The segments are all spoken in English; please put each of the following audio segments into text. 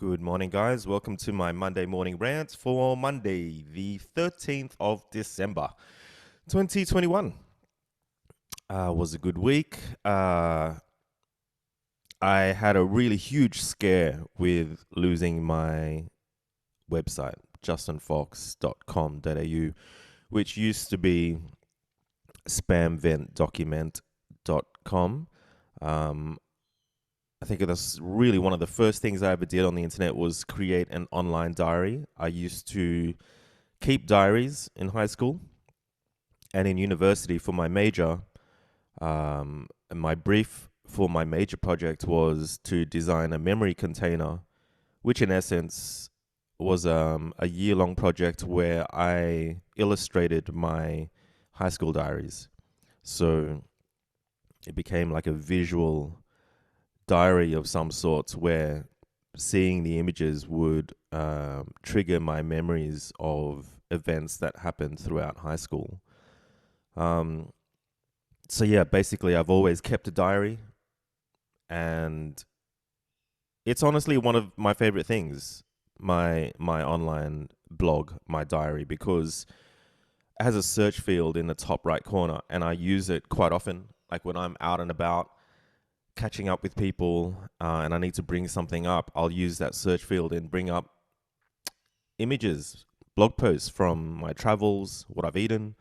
Good morning, guys. Welcome to my Monday morning rant for Monday, the 13th of December, 2021. Was a good week. I had a really huge scare with losing my website, justinfox.com.au, which used to be spamventdocument.com. I think that's really one of the first things I ever did on the internet was create an online diary. I used to keep diaries in high school and in university for my major. And my brief for my major project was to design a memory container, which in essence was a year-long project where I illustrated my high school diaries. So it became like a visual diary of some sorts where seeing the images would trigger my memories of events that happened throughout high school. So yeah, basically I've always kept a diary, and it's honestly one of my favorite things, my online blog, my diary, because it has a search field in the top right corner and I use it quite often, like when I'm out and about catching up with people and I need to bring something up, I'll use that search field and bring up images, blog posts from my travels, what I've eaten,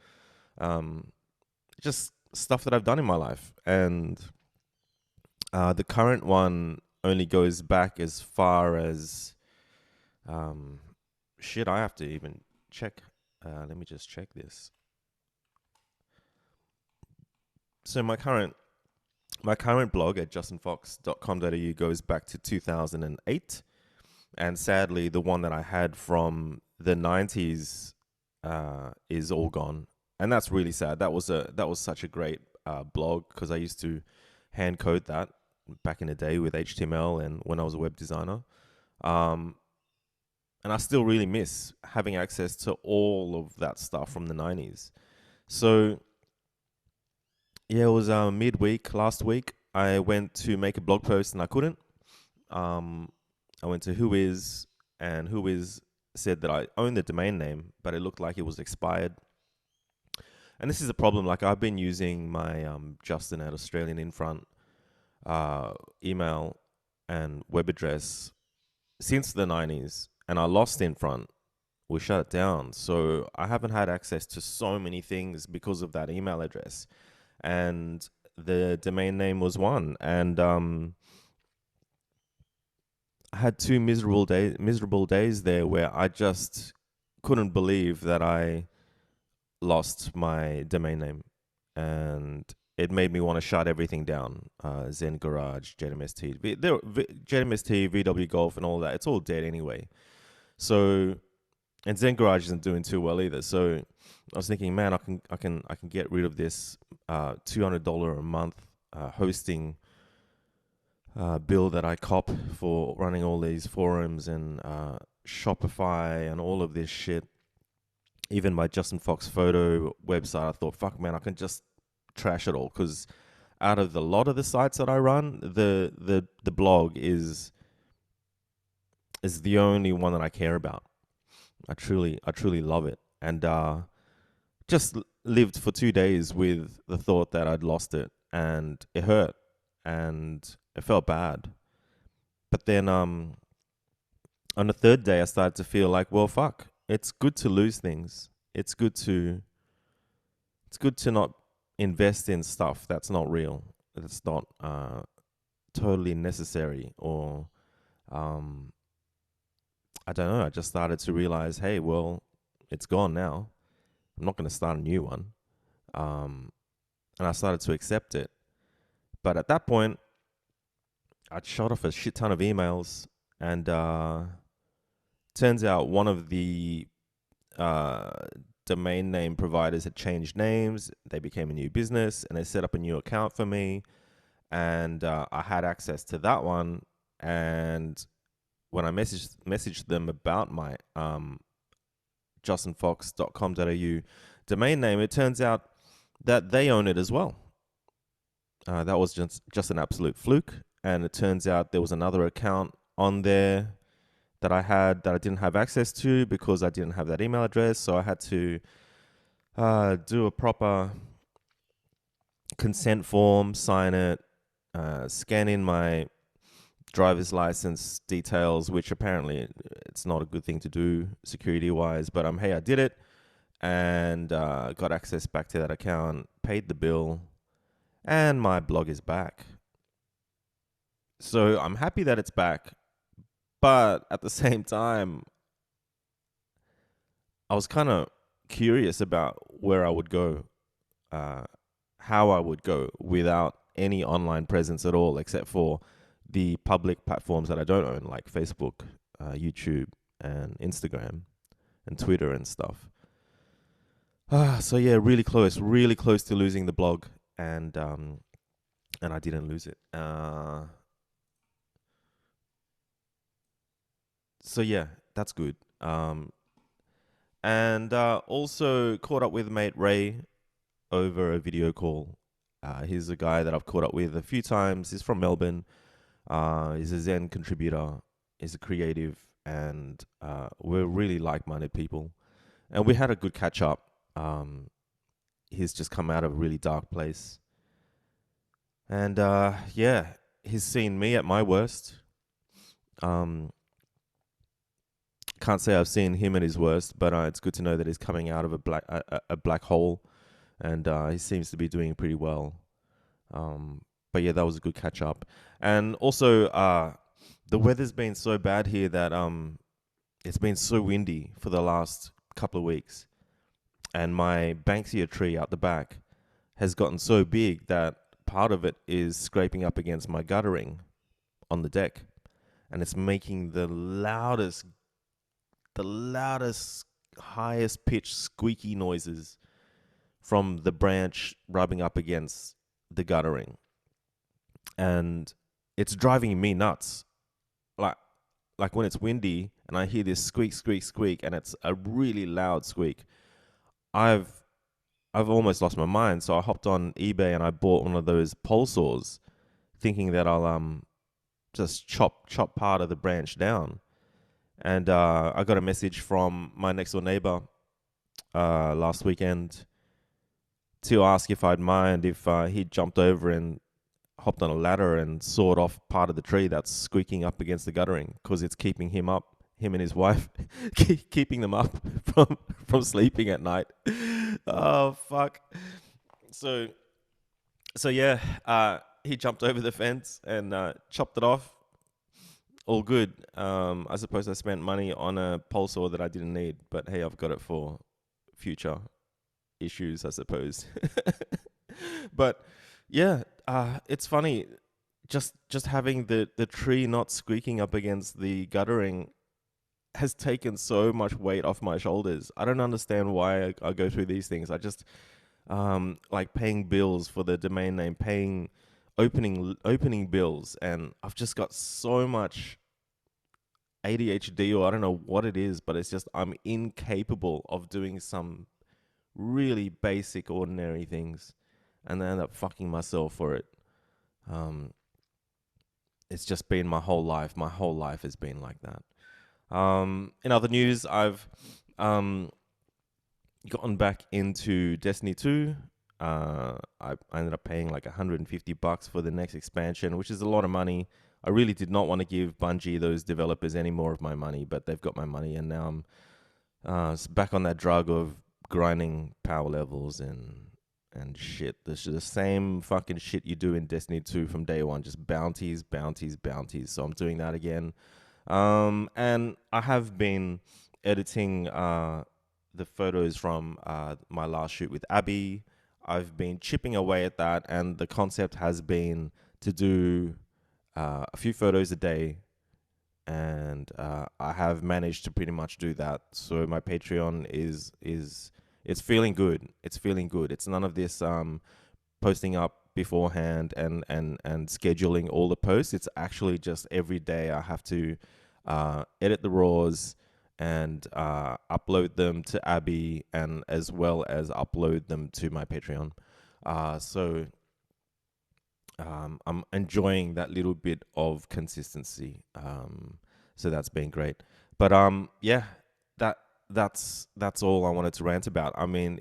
just stuff that I've done in my life. And the current one only goes back as far as I have to even check. Let me just check this. So my current blog at justinfox.com.au goes back to 2008. And sadly, the one that I had from the 90s is all gone. And that's really sad. That was such a great blog because I used to hand code that back in the day with HTML and when I was a web designer. And I still really miss having access to all of that stuff from the 90s. So yeah, it was midweek last week. I went to make a blog post and I couldn't. I went to Whois, and Whois said that I own the domain name, but it looked like it was expired. And this is a problem. Like I've been using my Justin at Australian Infront email and web address since the 90s, and I lost Infront. We shut it down. So I haven't had access to so many things because of that email address. And the domain name was one. And I had two miserable days there where I just couldn't believe that I lost my domain name, and it made me want to shut everything down. Zen Garage, JMST, VW Golf, and all that. It's all dead anyway. So, and Zen Garage isn't doing too well either. So, I was thinking, man, I can get rid of this $200 a month hosting bill that I cop for running all these forums and Shopify and all of this shit. Even my Justin Fox photo website, I thought, fuck, man, I can just trash it all, because out of the lot of the sites that I run, the blog is the only one that I care about. I truly love it, and just lived for 2 days with the thought that I'd lost it, and it hurt, and it felt bad. But then on the third day, I started to feel like, well, fuck, it's good to lose things. It's good to not invest in stuff that's not real. That's not totally necessary, or I don't know. I just started to realize, hey, well, it's gone now. I'm not going to start a new one. And I started to accept it. But at that point, I'd shot off a shit ton of emails, and turns out one of the domain name providers had changed names. They became a new business, and they set up a new account for me, and I had access to that one. And when I messaged them about my justinfox.com.au domain name, it turns out that they own it as well. That was just an absolute fluke. And it turns out there was another account on there that I had that I didn't have access to because I didn't have that email address. So I had to do a proper consent form, sign it, scan in my driver's license details, which apparently it's not a good thing to do security wise. But hey, I did it and got access back to that account, paid the bill, and my blog is back. So I'm happy that it's back, but at the same time, I was kind of curious about where I would go, uh, how I would go without any online presence at all, except for the public platforms that I don't own, like Facebook, YouTube, and Instagram, and Twitter and stuff. So yeah, really close to losing the blog, and I didn't lose it. So yeah, that's good. And also caught up with mate Ray over a video call. He's a guy that I've caught up with a few times. He's from Melbourne. He's a Zen contributor. He's a creative, and we're really like-minded people. And we had a good catch up. He's just come out of a really dark place, and yeah, he's seen me at my worst. Um, can't say I've seen him at his worst, but it's good to know that he's coming out of a black hole, and he seems to be doing pretty well. But yeah, that was a good catch up. And also, the weather's been so bad here that it's been so windy for the last couple of weeks, and my Banksia tree out the back has gotten so big that part of it is scraping up against my guttering on the deck, and it's making the loudest, highest pitched squeaky noises from the branch rubbing up against the guttering. And it's driving me nuts. Like like when it's windy and I hear this squeak, squeak, squeak, and it's a really loud squeak, I've almost lost my mind. So I hopped on eBay and I bought one of those pole saws, thinking that I'll just chop part of the branch down. And I got a message from my next door neighbor last weekend to ask if I'd mind if he jumped over and hopped on a ladder and sawed off part of the tree that's squeaking up against the guttering, because it's keeping him and his wife, keeping them up from sleeping at night. Oh fuck! So yeah, he jumped over the fence and chopped it off. All good. I suppose I spent money on a pole saw that I didn't need, but hey, I've got it for future issues, I suppose. But yeah, it's funny, just having the tree not squeaking up against the guttering has taken so much weight off my shoulders. I don't understand why I go through these things. I just like paying bills for the domain name, paying opening bills, and I've just got so much ADHD, or I don't know what it is, but it's just I'm incapable of doing some really basic, ordinary things, and I end up fucking myself for it. It's just been my whole life. My whole life has been like that. In other news, I've gotten back into Destiny 2. I ended up paying like $150 for the next expansion, which is a lot of money. I really did not want to give Bungie, those developers, any more of my money, but they've got my money, and now I'm back on that drug of grinding power levels and shit. The same fucking shit you do in Destiny 2 from day one, just bounties, bounties, bounties. So I'm doing that again. And I have been editing the photos from my last shoot with Abby. I've been chipping away at that, and the concept has been to do a few photos a day, and I have managed to pretty much do that. So my Patreon is it's feeling good. It's feeling good. It's none of this posting up beforehand and scheduling all the posts. It's actually just every day I have to edit the raws and upload them to Abby, and as well as upload them to my Patreon. So I'm enjoying that little bit of consistency. So that's been great. But yeah, that that's all I wanted to rant about. I mean,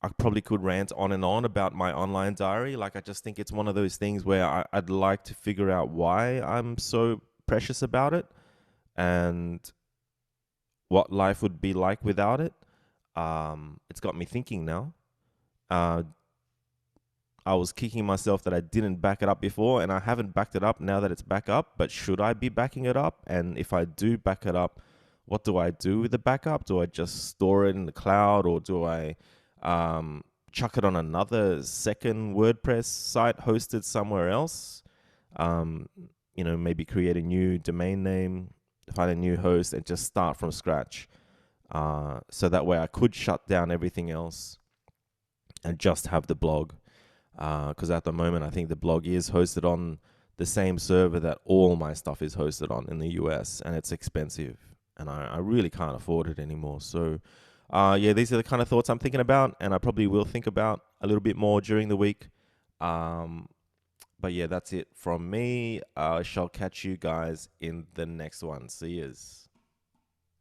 I probably could rant on and on about my online diary. Like, I just think it's one of those things where I'd like to figure out why I'm so precious about it and what life would be like without it. It's got me thinking now. Uh, I was kicking myself that I didn't back it up before, and I haven't backed it up now that it's back up. But should I be backing it up? And if I do back it up, what do I do with the backup? Do I just store it in the cloud, or do I chuck it on another second WordPress site hosted somewhere else? Um, maybe create a new domain name, find a new host, and just start from scratch. So that way I could shut down everything else and just have the blog. Because at the moment, I think the blog is hosted on the same server that all my stuff is hosted on in the US, and it's expensive, and I really can't afford it anymore. So, yeah, these are the kind of thoughts I'm thinking about, and I probably will think about a little bit more during the week. But yeah, that's it from me. I shall catch you guys in the next one. See yous.